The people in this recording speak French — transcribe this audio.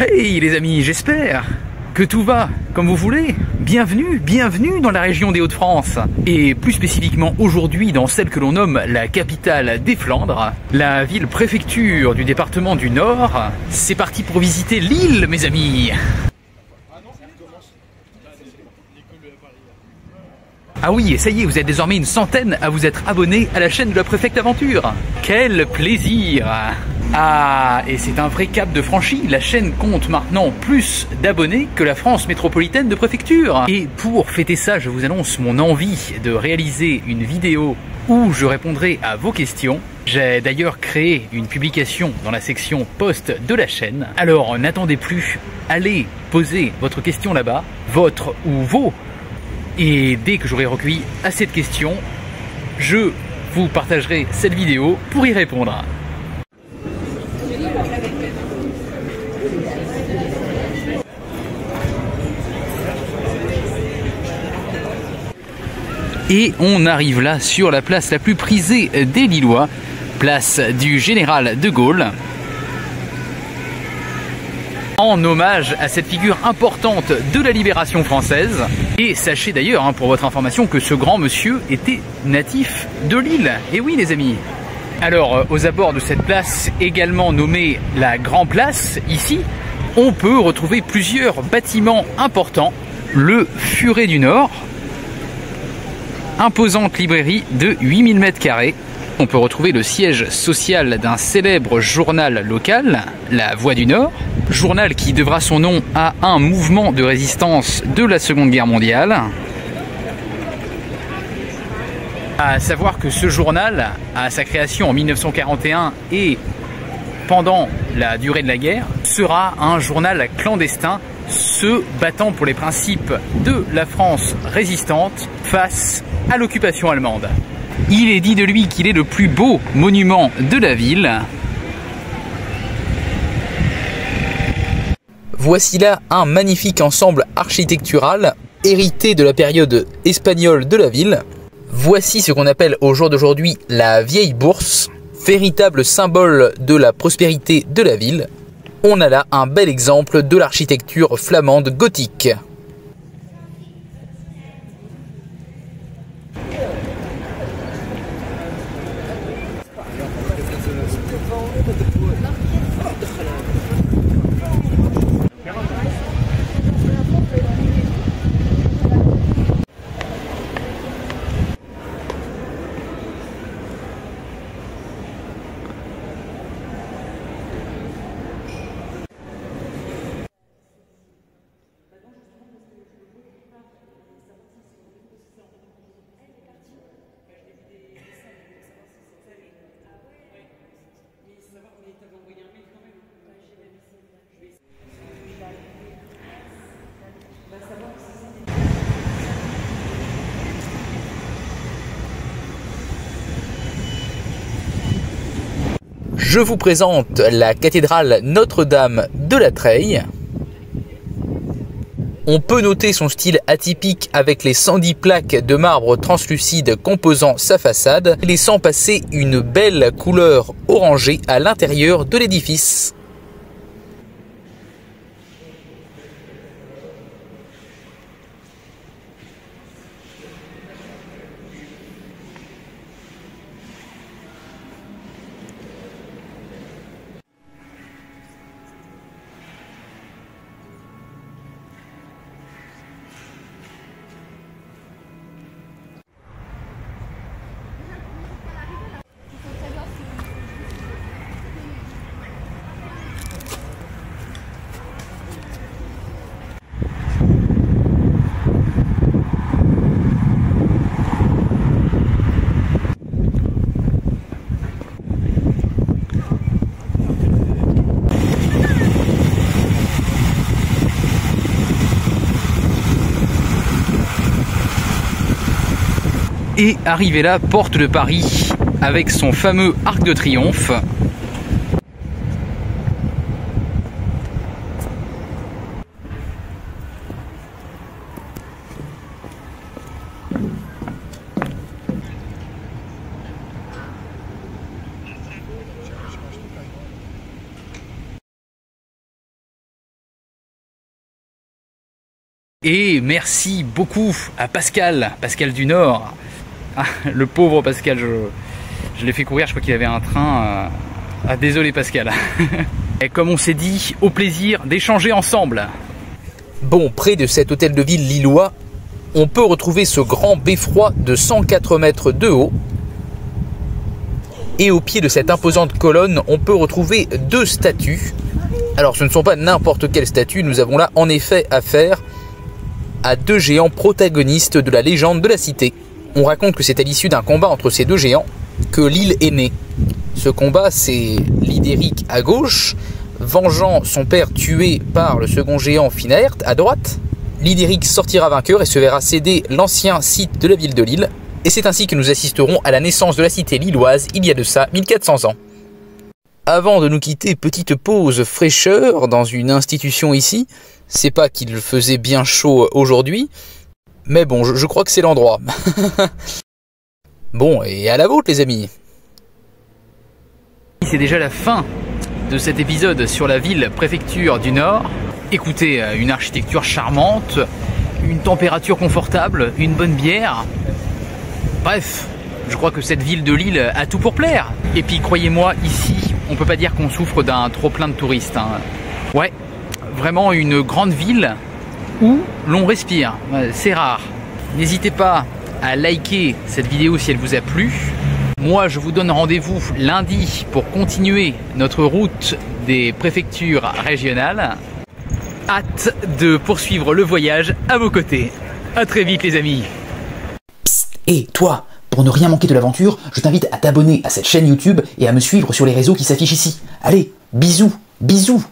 Hey les amis, j'espère que tout va comme vous voulez. Bienvenue dans la région des Hauts-de-France. Et plus spécifiquement aujourd'hui dans celle que l'on nomme la capitale des Flandres, la ville-préfecture du département du Nord. C'est parti pour visiter Lille mes amis. Ah oui, et ça y est, vous êtes désormais une centaine à vous être abonnés à la chaîne de la Préfecte Aventure. Quel plaisir! Ah, et c'est un vrai cap de franchi. La chaîne compte maintenant plus d'abonnés que la France métropolitaine de préfecture. Et pour fêter ça, je vous annonce mon envie de réaliser une vidéo où je répondrai à vos questions. J'ai d'ailleurs créé une publication dans la section post de la chaîne. Alors n'attendez plus, allez poser votre question là-bas, votre ou vos. Et dès que j'aurai recueilli assez de questions, je vous partagerai cette vidéo pour y répondre. Et on arrive là sur la place la plus prisée des Lillois, place du Général de Gaulle. En hommage à cette figure importante de la libération française. Et sachez d'ailleurs, pour votre information, que ce grand monsieur était natif de Lille. Et oui les amis. Alors, aux abords de cette place, également nommée la Grand Place, ici, on peut retrouver plusieurs bâtiments importants. Le Furet du Nord, imposante librairie de 8000 m². On peut retrouver le siège social d'un célèbre journal local, La Voix du Nord, journal qui devra son nom à un mouvement de résistance de la Seconde Guerre mondiale. À savoir que ce journal, à sa création en 1941 et pendant la durée de la guerre, sera un journal clandestin se battant pour les principes de la France résistante face à l'occupation allemande. Il est dit de lui qu'il est le plus beau monument de la ville. Voici là un magnifique ensemble architectural hérité de la période espagnole de la ville. Voici ce qu'on appelle au jour d'aujourd'hui la vieille bourse, véritable symbole de la prospérité de la ville. On a là un bel exemple de l'architecture flamande gothique. Je vous présente la cathédrale Notre-Dame de la Treille. On peut noter son style atypique avec les 110 plaques de marbre translucide composant sa façade, laissant passer une belle couleur orangée à l'intérieur de l'édifice. Et arrivé là, porte de Paris, avec son fameux arc de triomphe. Et merci beaucoup à Pascal, Pascal du Nord. Ah, le pauvre Pascal, je l'ai fait courir, je crois qu'il avait un train. Ah, désolé Pascal. Et comme on s'est dit, au plaisir d'échanger ensemble. Bon, près de cet hôtel de ville lillois, on peut retrouver ce grand beffroi de 104 mètres de haut. Et au pied de cette imposante colonne, on peut retrouver deux statues. Alors ce ne sont pas n'importe quelles statues, nous avons là en effet affaire à deux géants protagonistes de la légende de la cité. On raconte que c'est à l'issue d'un combat entre ces deux géants que l'île est née. Ce combat, c'est Lydéric à gauche, vengeant son père tué par le second géant Finaert à droite. Lydéric sortira vainqueur et se verra céder l'ancien site de la ville de Lille. Et c'est ainsi que nous assisterons à la naissance de la cité lilloise il y a de ça 1400 ans. Avant de nous quitter, petite pause fraîcheur dans une institution ici. C'est pas qu'il faisait bien chaud aujourd'hui, mais bon, je crois que c'est l'endroit. Bon, et à la vôtre les amis. C'est déjà la fin de cet épisode sur la ville préfecture du Nord. Écoutez, une architecture charmante, une température confortable, une bonne bière. Bref, je crois que cette ville de Lille a tout pour plaire. Et puis croyez-moi, ici, on peut pas dire qu'on souffre d'un trop plein de touristes. Hein. Ouais, vraiment une grande ville où l'on respire. C'est rare. N'hésitez pas à liker cette vidéo si elle vous a plu. Moi, je vous donne rendez-vous lundi pour continuer notre route des préfectures régionales. Hâte de poursuivre le voyage à vos côtés. À très vite les amis. Et toi, pour ne rien manquer de l'aventure, je t'invite à t'abonner à cette chaîne YouTube et à me suivre sur les réseaux qui s'affichent ici. Allez, bisous, bisous!